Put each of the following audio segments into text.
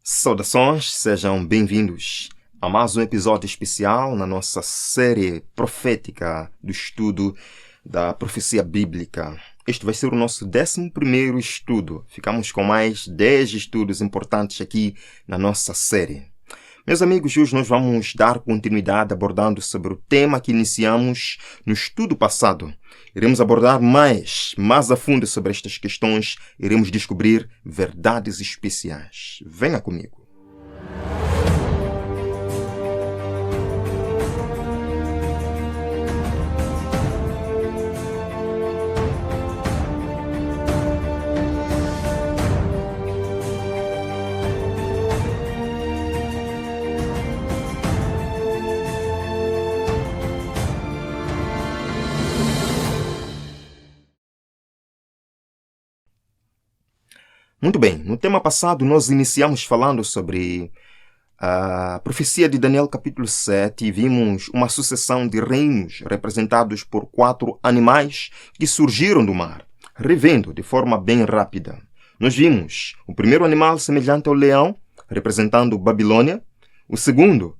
Saudações, sejam bem-vindos a mais um episódio especial na nossa série profética do estudo da profecia bíblica. Este vai ser o nosso 11º estudo. Ficamos com mais 10 estudos importantes aqui na nossa série. Meus amigos, hoje nós vamos dar continuidade abordando sobre o tema que iniciamos no estudo passado. Iremos abordar mais a fundo sobre estas questões, iremos descobrir verdades especiais. Venha comigo. Muito bem, no tema passado nós iniciamos falando sobre a profecia de Daniel capítulo 7 e vimos uma sucessão de reinos representados por 4 animais que surgiram do mar. Revendo de forma bem rápida, nós vimos o primeiro animal semelhante ao leão, representando Babilônia. O segundo,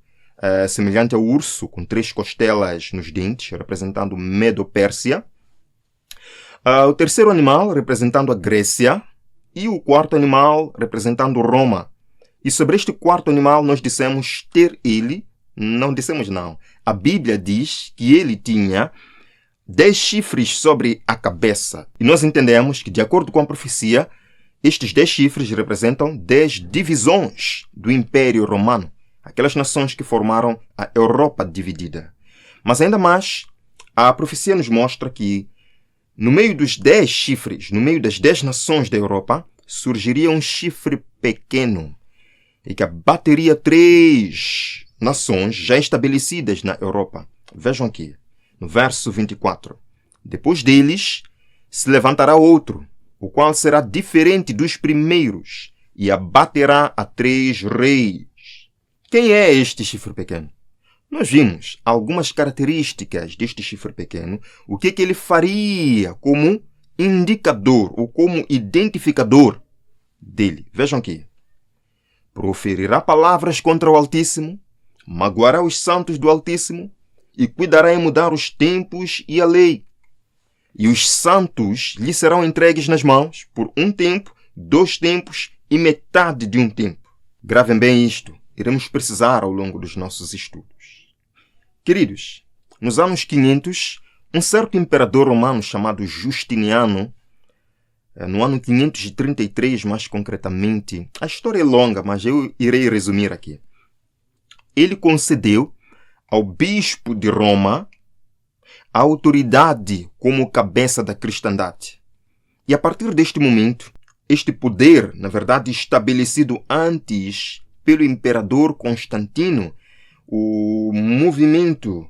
semelhante ao urso, com 3 costelas nos dentes, representando Medo-Pérsia. O terceiro animal, representando a Grécia. E o quarto animal representando Roma. E sobre este quarto animal nós dissemos ter ele, não dissemos não. A Bíblia diz que ele tinha 10 chifres sobre a cabeça. E nós entendemos que, de acordo com a profecia, estes 10 chifres representam 10 divisões do Império Romano. Aquelas nações que formaram a Europa dividida. Mas ainda mais, a profecia nos mostra que no meio dos 10 chifres, no meio das 10 nações da Europa, surgiria um chifre pequeno e que abateria 3 nações já estabelecidas na Europa. Vejam aqui, no verso 24. Depois deles se levantará outro, o qual será diferente dos primeiros e abaterá a 3 reis. Quem é este chifre pequeno? Nós vimos algumas características deste chifre pequeno, o que ele faria como indicador ou como identificador dele. Vejam aqui. Proferirá palavras contra o Altíssimo, magoará os santos do Altíssimo e cuidará em mudar os tempos e a lei. E os santos lhe serão entregues nas mãos por 1 tempo, 2 tempos e metade de 1 tempo. Gravem bem isto, iremos precisar ao longo dos nossos estudos. Queridos, nos anos 500, um certo imperador romano chamado Justiniano, no ano 533 mais concretamente, a história é longa, mas eu irei resumir aqui. Ele concedeu ao bispo de Roma a autoridade como cabeça da cristandade. E a partir deste momento, este poder, na verdade estabelecido antes pelo imperador Constantino, o movimento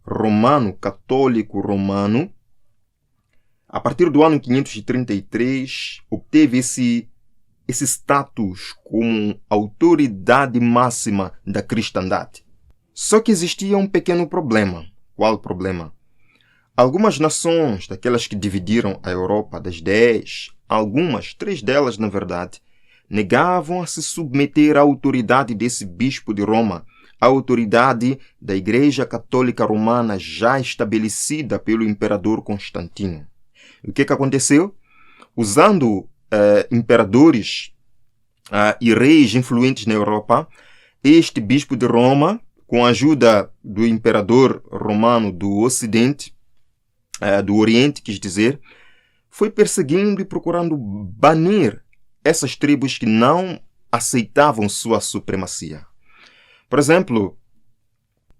romano, católico romano, a partir do ano 533, obteve esse status como autoridade máxima da cristandade. Só que existia um pequeno problema. Qual o problema? Algumas nações, daquelas que dividiram a Europa das 10, algumas, 3 delas na verdade, negavam a se submeter à autoridade desse bispo de Roma, a autoridade da Igreja Católica Romana já estabelecida pelo imperador Constantino. O que aconteceu? Usando imperadores e reis influentes na Europa, este bispo de Roma, com a ajuda do imperador romano do Ocidente, do Oriente, quis dizer, foi perseguindo e procurando banir essas tribos que não aceitavam sua supremacia. Por exemplo,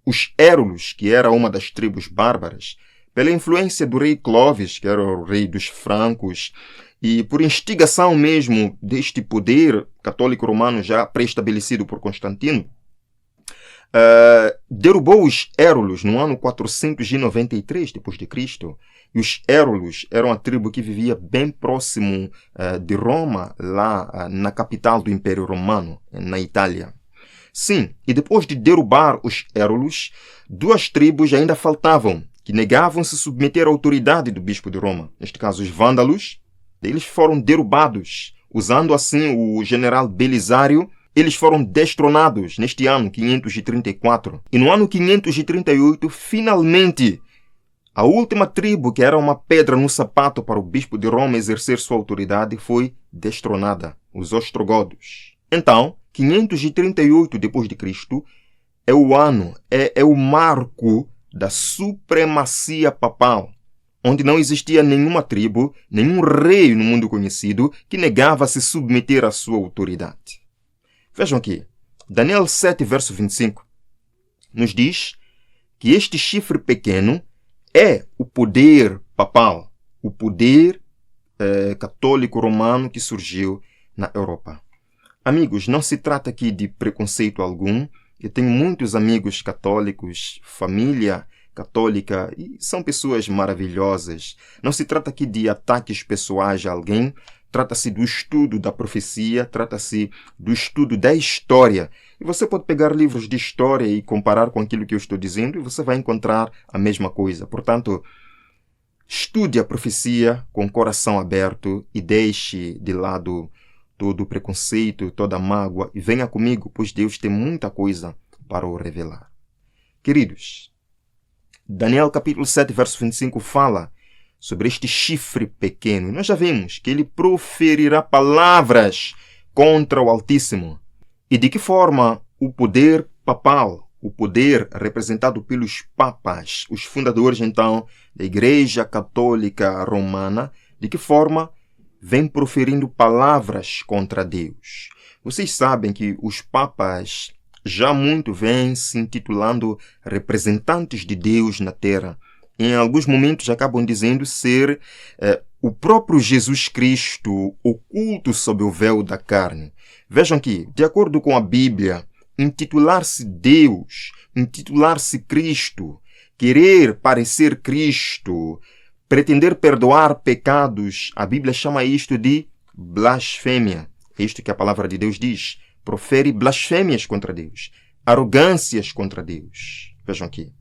os Érulos, que era uma das tribos bárbaras, pela influência do rei Clovis, que era o rei dos francos, e por instigação mesmo deste poder católico romano já pré-estabelecido por Constantino, derrubou os Érulos no ano 493 d.C. E os Érulos eram a tribo que vivia bem próximo de Roma, lá na capital do Império Romano, na Itália. Sim, e depois de derrubar os Érulos, 2 tribos ainda faltavam, que negavam se submeter à autoridade do bispo de Roma. Neste caso, os Vândalos. Eles foram derrubados, usando assim o general Belisário eles foram destronados neste ano 534. E no ano 538, finalmente, a última tribo, que era uma pedra no sapato para o bispo de Roma exercer sua autoridade, foi destronada, os ostrogodos. Então, 538 d.C. é o ano, é o marco da supremacia papal, onde não existia nenhuma tribo, nenhum rei no mundo conhecido que negava se submeter à sua autoridade. Vejam aqui, Daniel 7, verso 25, nos diz que este chifre pequeno é o poder papal, o poder católico romano que surgiu na Europa. Amigos, não se trata aqui de preconceito algum. Eu tenho muitos amigos católicos, família católica, e são pessoas maravilhosas. Não se trata aqui de ataques pessoais a alguém. Trata-se do estudo da profecia, trata-se do estudo da história. E você pode pegar livros de história e comparar com aquilo que eu estou dizendo e você vai encontrar a mesma coisa. Portanto, estude a profecia com o coração aberto e deixe de lado todo o preconceito, toda a mágoa e venha comigo, pois Deus tem muita coisa para o revelar. Queridos, Daniel capítulo 7, verso 25 fala sobre este chifre pequeno. Nós já vimos que ele proferirá palavras contra o Altíssimo. E de que forma o poder papal, o poder representado pelos papas, os fundadores então da Igreja Católica Romana, de que forma vem proferindo palavras contra Deus? Vocês sabem que os papas já muito vêm se intitulando representantes de Deus na Terra. Em alguns momentos acabam dizendo ser o próprio Jesus Cristo oculto sob o véu da carne. Vejam que, de acordo com a Bíblia, intitular-se Deus, intitular-se Cristo, querer parecer Cristo, pretender perdoar pecados, a Bíblia chama isto de blasfêmia. É isto que a palavra de Deus diz. Profere blasfêmias contra Deus, arrogâncias contra Deus. Vejam aqui.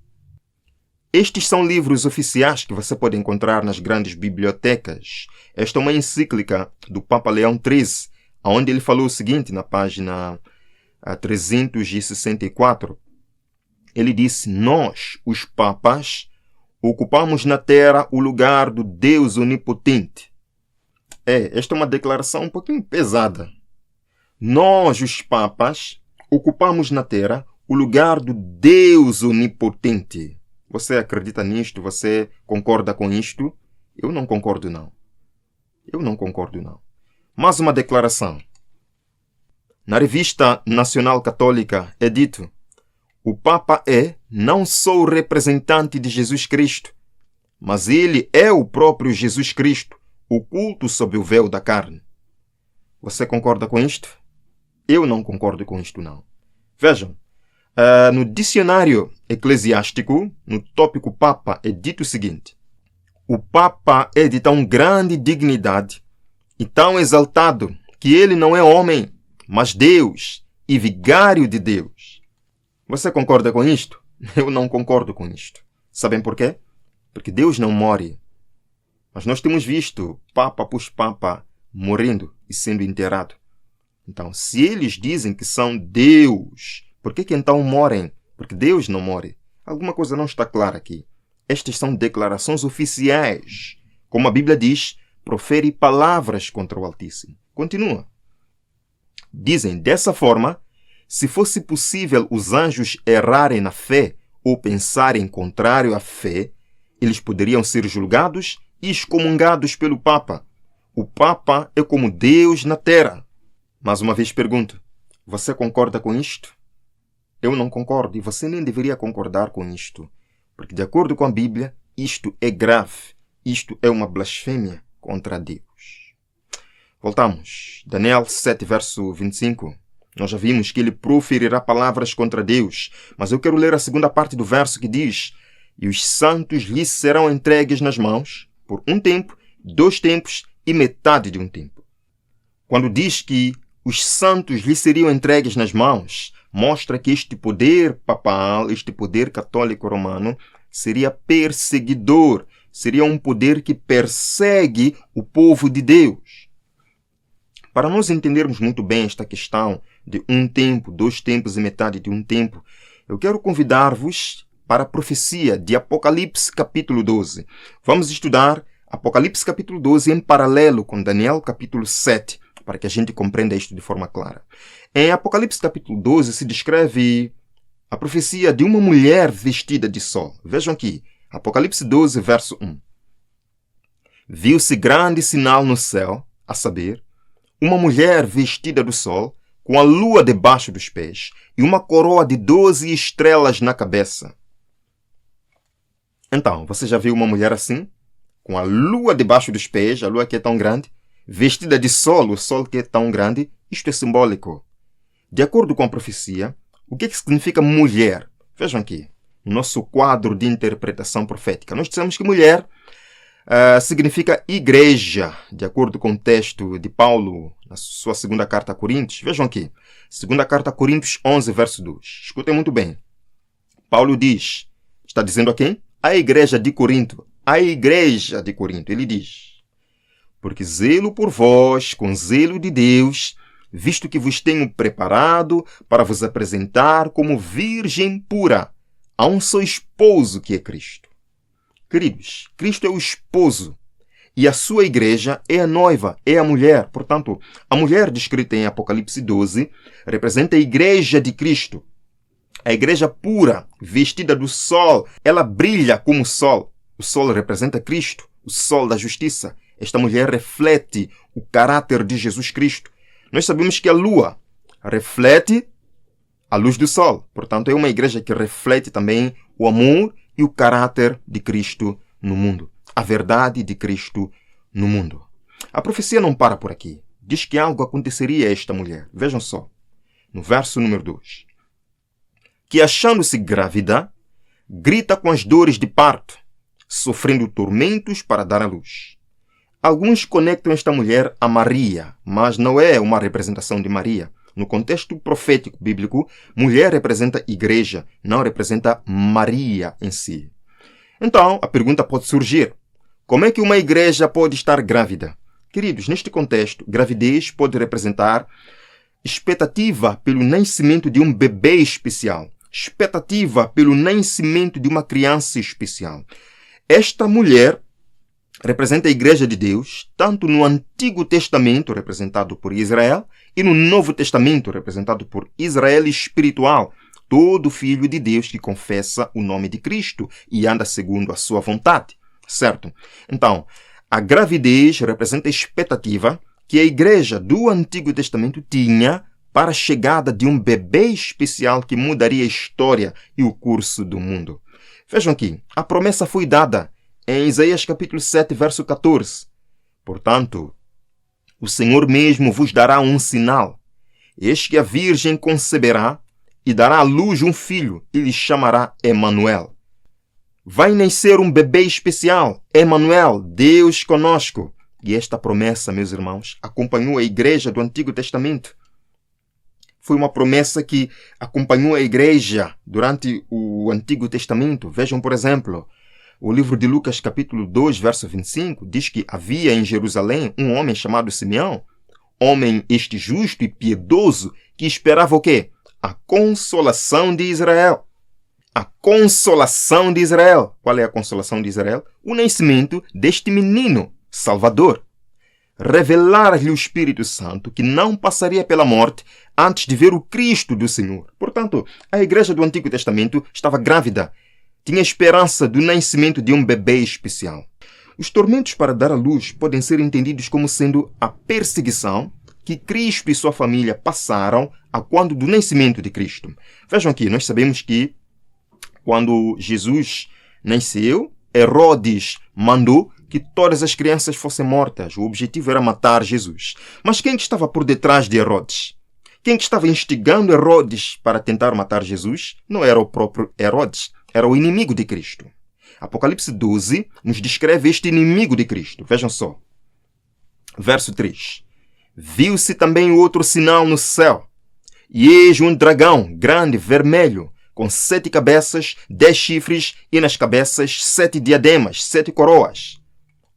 Estes são livros oficiais que você pode encontrar nas grandes bibliotecas. Esta é uma encíclica do Papa Leão XIII, onde ele falou o seguinte na página 364. Ele disse: nós, os papas, ocupamos na terra o lugar do Deus onipotente. Esta é uma declaração um pouquinho pesada. Nós, os papas, ocupamos na terra o lugar do Deus onipotente. Você acredita nisto? Você concorda com isto? Eu não concordo, não. Eu não concordo, não. Mais uma declaração. Na Revista Nacional Católica é dito: o Papa é não só o representante de Jesus Cristo, mas ele é o próprio Jesus Cristo, oculto sob o véu da carne. Você concorda com isto? Eu não concordo com isto, não. Vejam, no dicionário eclesiástico, no tópico Papa, é dito o seguinte: o Papa é de tão grande dignidade e tão exaltado que ele não é homem, mas Deus e vigário de Deus. Você concorda com isto? Eu não concordo com isto. Sabem por quê? Porque Deus não morre. Mas nós temos visto Papa após Papa morrendo e sendo enterrado. Então, se eles dizem que são Deus, por que então morrem? Porque Deus não morre. Alguma coisa não está clara aqui. Estas são declarações oficiais. Como a Bíblia diz, profere palavras contra o Altíssimo. Continua. Dizem, dessa forma, se fosse possível os anjos errarem na fé ou pensarem contrário à fé, eles poderiam ser julgados e excomungados pelo Papa. O Papa é como Deus na terra. Mais uma vez pergunto, você concorda com isto? Eu não concordo e você nem deveria concordar com isto. Porque de acordo com a Bíblia, isto é grave. Isto é uma blasfêmia contra Deus. Voltamos. Daniel 7, verso 25. Nós já vimos que ele proferirá palavras contra Deus. Mas eu quero ler a segunda parte do verso que diz: e os santos lhe serão entregues nas mãos por 1 tempo, 2 tempos e metade de 1 tempo. Quando diz que os santos lhe seriam entregues nas mãos, mostra que este poder papal, este poder católico romano, seria perseguidor, seria um poder que persegue o povo de Deus. para nós entendermos muito bem esta questão de um tempo, dois tempos e metade de um tempo, eu quero convidar-vos para a profecia de Apocalipse capítulo 12. Vamos estudar Apocalipse capítulo 12 em paralelo com Daniel capítulo 7, para que a gente compreenda isto de forma clara. Em Apocalipse capítulo 12 se descreve a profecia de uma mulher vestida de sol. Vejam aqui, Apocalipse 12, verso 1. Viu-se grande sinal no céu, a saber, uma mulher vestida do sol, com a lua debaixo dos pés e uma coroa de 12 estrelas na cabeça. Então, você já viu uma mulher assim? Com a lua debaixo dos pés, a lua que é tão grande, vestida de sol, o sol que é tão grande. Isto é simbólico. De acordo com a profecia, o que significa mulher? Vejam aqui, no nosso quadro de interpretação profética. Nós dissemos que mulher significa igreja, de acordo com o texto de Paulo, na sua segunda carta a Coríntios. Vejam aqui, segunda carta a Coríntios 11, verso 2. Escutem muito bem. Paulo diz, está dizendo a quem? A igreja de Corinto. A igreja de Corinto. Ele diz, porque zelo por vós, com zelo de Deus, visto que vos tenho preparado para vos apresentar como virgem pura a um só esposo que é Cristo. Queridos, Cristo é o esposo e a sua igreja é a noiva, é a mulher. Portanto, a mulher descrita em Apocalipse 12 representa a igreja de Cristo. A igreja pura, vestida do sol, ela brilha como o sol. O sol representa Cristo, o sol da justiça. Esta mulher reflete o caráter de Jesus Cristo. Nós sabemos que a lua reflete a luz do sol. Portanto, é uma igreja que reflete também o amor e o caráter de Cristo no mundo. A verdade de Cristo no mundo. A profecia não para por aqui. Diz que algo aconteceria a esta mulher. Vejam só. No verso número 2. Que achando-se grávida, grita com as dores de parto, sofrendo tormentos para dar à luz. Alguns conectam esta mulher a Maria, mas não é uma representação de Maria. No contexto profético bíblico, mulher representa igreja, não representa Maria em si. Então, a pergunta pode surgir. Como é que uma igreja pode estar grávida? Queridos, neste contexto, gravidez pode representar expectativa pelo nascimento de um bebê especial, expectativa pelo nascimento de uma criança especial. Esta mulher representa a igreja de Deus, tanto no Antigo Testamento, representado por Israel, e no Novo Testamento, representado por Israel espiritual, todo filho de Deus que confessa o nome de Cristo e anda segundo a sua vontade. Certo? Então, a gravidez representa a expectativa que a igreja do Antigo Testamento tinha para a chegada de um bebê especial que mudaria a história e o curso do mundo. Vejam aqui, a promessa foi dada em Isaías capítulo 7, verso 14. Portanto, o Senhor mesmo vos dará um sinal. Eis que a virgem conceberá e dará à luz um filho e lhe chamará Emanuel. Vai nascer um bebê especial, Emanuel, Deus conosco. E esta promessa, meus irmãos, acompanhou a igreja do Antigo Testamento. Foi uma promessa que acompanhou a igreja durante o Antigo Testamento. Vejam, por exemplo, o livro de Lucas, capítulo 2, verso 25, diz que havia em Jerusalém um homem chamado Simeão, homem este justo e piedoso, que esperava o quê? A consolação de Israel. A consolação de Israel. Qual é a consolação de Israel? O nascimento deste menino, Salvador. Revelar-lhe o Espírito Santo, que não passaria pela morte antes de ver o Cristo do Senhor. Portanto, a igreja do Antigo Testamento estava grávida. Tinha esperança do nascimento de um bebê especial. Os tormentos para dar à luz podem ser entendidos como sendo a perseguição que Cristo e sua família passaram a quando do nascimento de Cristo. Vejam aqui, nós sabemos que quando Jesus nasceu, Herodes mandou que todas as crianças fossem mortas. O objetivo era matar Jesus. Mas quem estava por detrás de Herodes? Quem estava instigando Herodes para tentar matar Jesus não era o próprio Herodes, era o inimigo de Cristo. Apocalipse 12 nos descreve este inimigo de Cristo. Vejam só. Verso 3. Viu-se também outro sinal no céu. E eis um dragão grande, vermelho, com 7 cabeças, 10 chifres e nas cabeças 7 diademas, 7 coroas.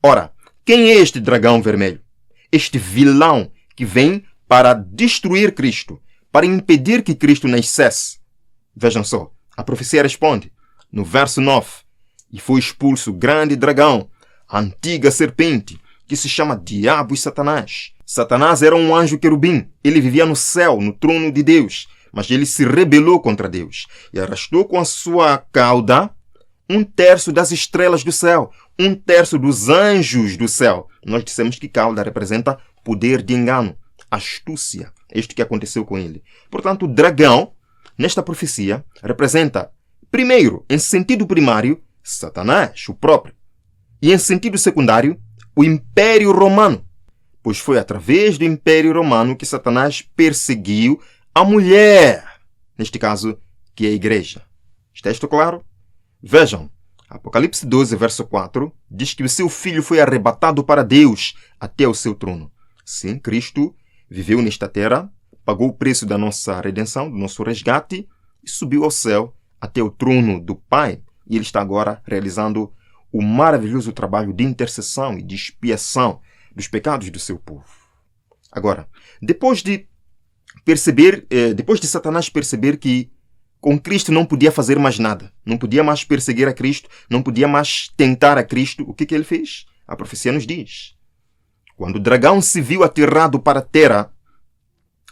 Ora, quem é este dragão vermelho? Este vilão que que vem para destruir Cristo, para impedir que Cristo nascesse. Vejam só, a profecia responde, no verso 9, e foi expulso o grande dragão, a antiga serpente, que se chama Diabo e Satanás. Satanás era um anjo querubim. Ele vivia no céu, no trono de Deus. Mas ele se rebelou contra Deus e arrastou com a sua cauda 1/3 das estrelas do céu, 1/3 dos anjos do céu. Nós dissemos que cauda representa poder de engano, astúcia. É isto que aconteceu com ele. Portanto, o dragão, nesta profecia, representa, primeiro, em sentido primário, Satanás, o próprio. E em sentido secundário, o Império Romano. Pois foi através do Império Romano que Satanás perseguiu a mulher, neste caso, que é a igreja. Está isto claro? Vejam, Apocalipse 12, verso 4, diz que o seu filho foi arrebatado para Deus até o seu trono. Sim, Cristo viveu nesta terra, pagou o preço da nossa redenção, do nosso resgate, e subiu ao céu até o trono do Pai. E ele está agora realizando o maravilhoso trabalho de intercessão e de expiação dos pecados do seu povo. Agora, depois de Satanás perceber que com Cristo não podia fazer mais nada, não podia mais perseguir a Cristo, não podia mais tentar a Cristo, o que ele fez? A profecia nos diz. Quando o dragão se viu aterrado para a terra,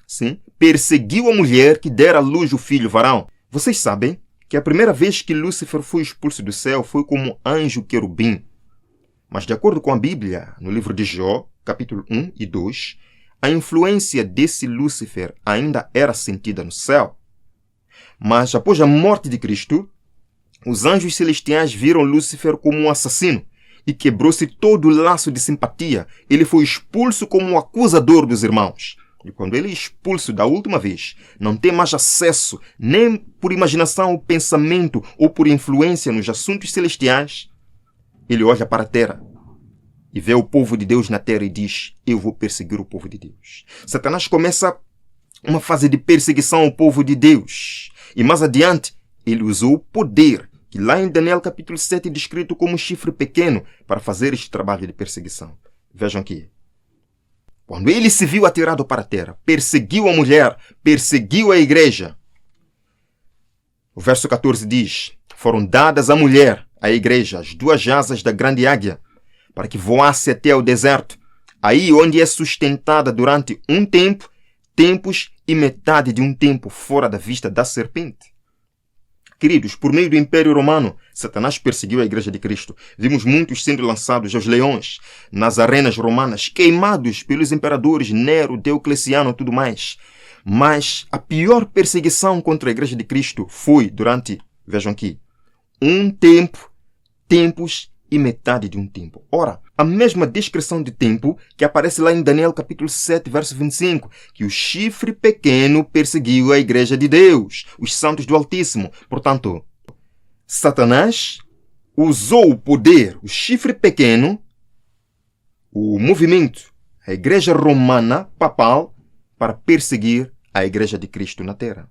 sim, perseguiu a mulher que dera à luz o filho varão. Vocês sabem que a primeira vez que Lúcifer foi expulso do céu foi como anjo querubim. Mas de acordo com a Bíblia, no livro de Jó, capítulo 1 e 2, a influência desse Lúcifer ainda era sentida no céu. Mas após a morte de Cristo, os anjos celestiais viram Lúcifer como um assassino e quebrou-se todo o laço de simpatia. Ele foi expulso como um acusador dos irmãos. E quando ele é expulso da última vez, não tem mais acesso nem por imaginação ou pensamento ou por influência nos assuntos celestiais, ele olha para a terra e vê o povo de Deus na terra e diz, eu vou perseguir o povo de Deus. Satanás começa uma fase de perseguição ao povo de Deus. E mais adiante, ele usou o poder, que lá em Daniel capítulo 7 é descrito como um chifre pequeno, para fazer este trabalho de perseguição. Vejam aqui. Quando ele se viu atirado para a terra, perseguiu a mulher, perseguiu a igreja. O verso 14 diz, foram dadas à mulher, à igreja, as 2 asas da grande águia, para que voasse até o deserto, aí onde é sustentada durante um tempo, tempos e metade de um tempo fora da vista da serpente. Queridos, por meio do Império Romano, Satanás perseguiu a Igreja de Cristo. Vimos muitos sendo lançados aos leões, nas arenas romanas, queimados pelos imperadores Nero, Diocleciano e tudo mais. Mas a pior perseguição contra a Igreja de Cristo foi durante, vejam aqui, um tempo, tempos e metade de um tempo. Ora, a mesma descrição de tempo que aparece lá em Daniel capítulo 7, verso 25, que o chifre pequeno perseguiu a igreja de Deus, os santos do Altíssimo. Portanto, Satanás usou o poder, o chifre pequeno, o movimento, a igreja romana papal, para perseguir a igreja de Cristo na terra.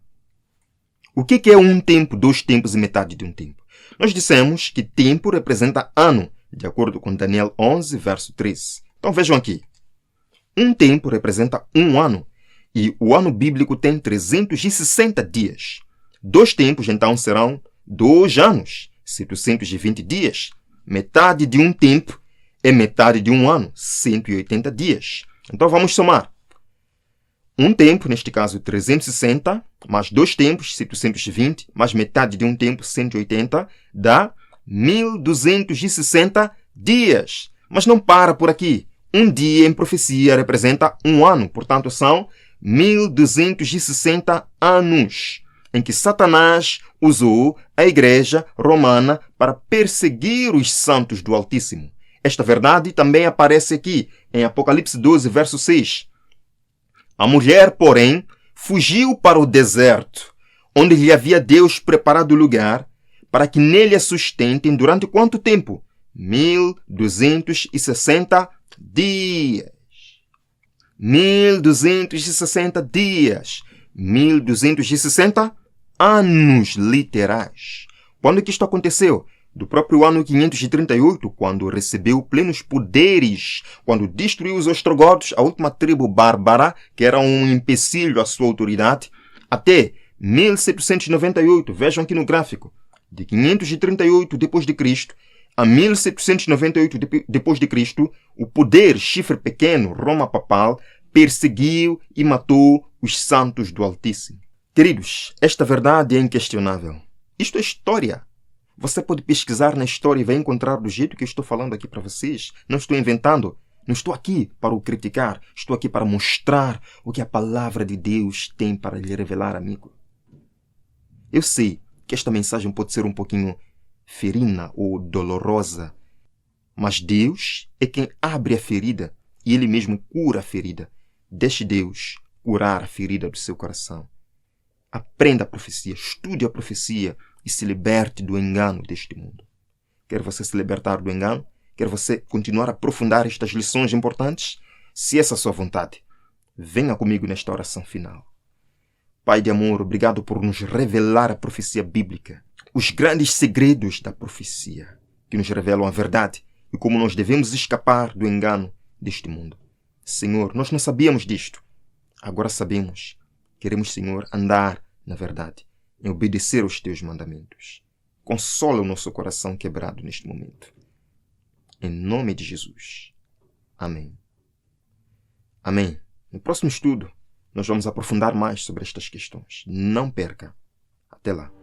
O que é um tempo, 2 tempos e metade de um tempo? Nós dissemos que tempo representa ano, de acordo com Daniel 11, verso 13. Então vejam aqui. Um tempo representa um ano, e o ano bíblico tem 360 dias. 2 tempos, então, serão 2 anos, 720 dias. Metade de um tempo é metade de um ano, 180 dias. Então vamos somar. Um tempo, neste caso 360, mais 2 tempos, 720, mais metade de um tempo, 180, dá 1260 dias. Mas não para por aqui. Um dia em profecia representa um ano, portanto são 1260 anos em que Satanás usou a igreja romana para perseguir os santos do Altíssimo. Esta verdade também aparece aqui em Apocalipse 12, verso 6. A mulher, porém, fugiu para o deserto, onde lhe havia Deus preparado lugar para que nele a sustentem durante quanto tempo? 1260 dias. 1260 dias. 1260 anos literais. Quando é que isto aconteceu? do próprio ano 538, quando recebeu plenos poderes, quando destruiu os ostrogodos, a última tribo bárbara, que era um empecilho à sua autoridade, até 1798, vejam aqui no gráfico, de 538 d.C. a 1798 d.C., o poder chifre pequeno, Roma papal, perseguiu e matou os santos do Altíssimo. Queridos, esta verdade é inquestionável. Isto é história. Você pode pesquisar na história e vai encontrar do jeito que eu estou falando aqui para vocês. Não estou inventando. Não estou aqui para o criticar. Estou aqui para mostrar o que a palavra de Deus tem para lhe revelar, amigo. Eu sei que esta mensagem pode ser um pouquinho ferina ou dolorosa, mas Deus é quem abre a ferida e Ele mesmo cura a ferida. Deixe Deus curar a ferida do seu coração. Aprenda a profecia, estude a profecia e se liberte do engano deste mundo. Quer você se libertar do engano? Quer você continuar a aprofundar estas lições importantes? Se essa é a sua vontade, venha comigo nesta oração final. Pai de amor, obrigado por nos revelar a profecia bíblica, os grandes segredos da profecia, que nos revelam a verdade e como nós devemos escapar do engano deste mundo. Senhor, nós não sabíamos disto. Agora sabemos. Queremos, Senhor, andar na verdade, em obedecer aos teus mandamentos. Consola o nosso coração quebrado neste momento. Em nome de Jesus. Amém. Amém. No próximo estudo, nós vamos aprofundar mais sobre estas questões. Não perca. Até lá.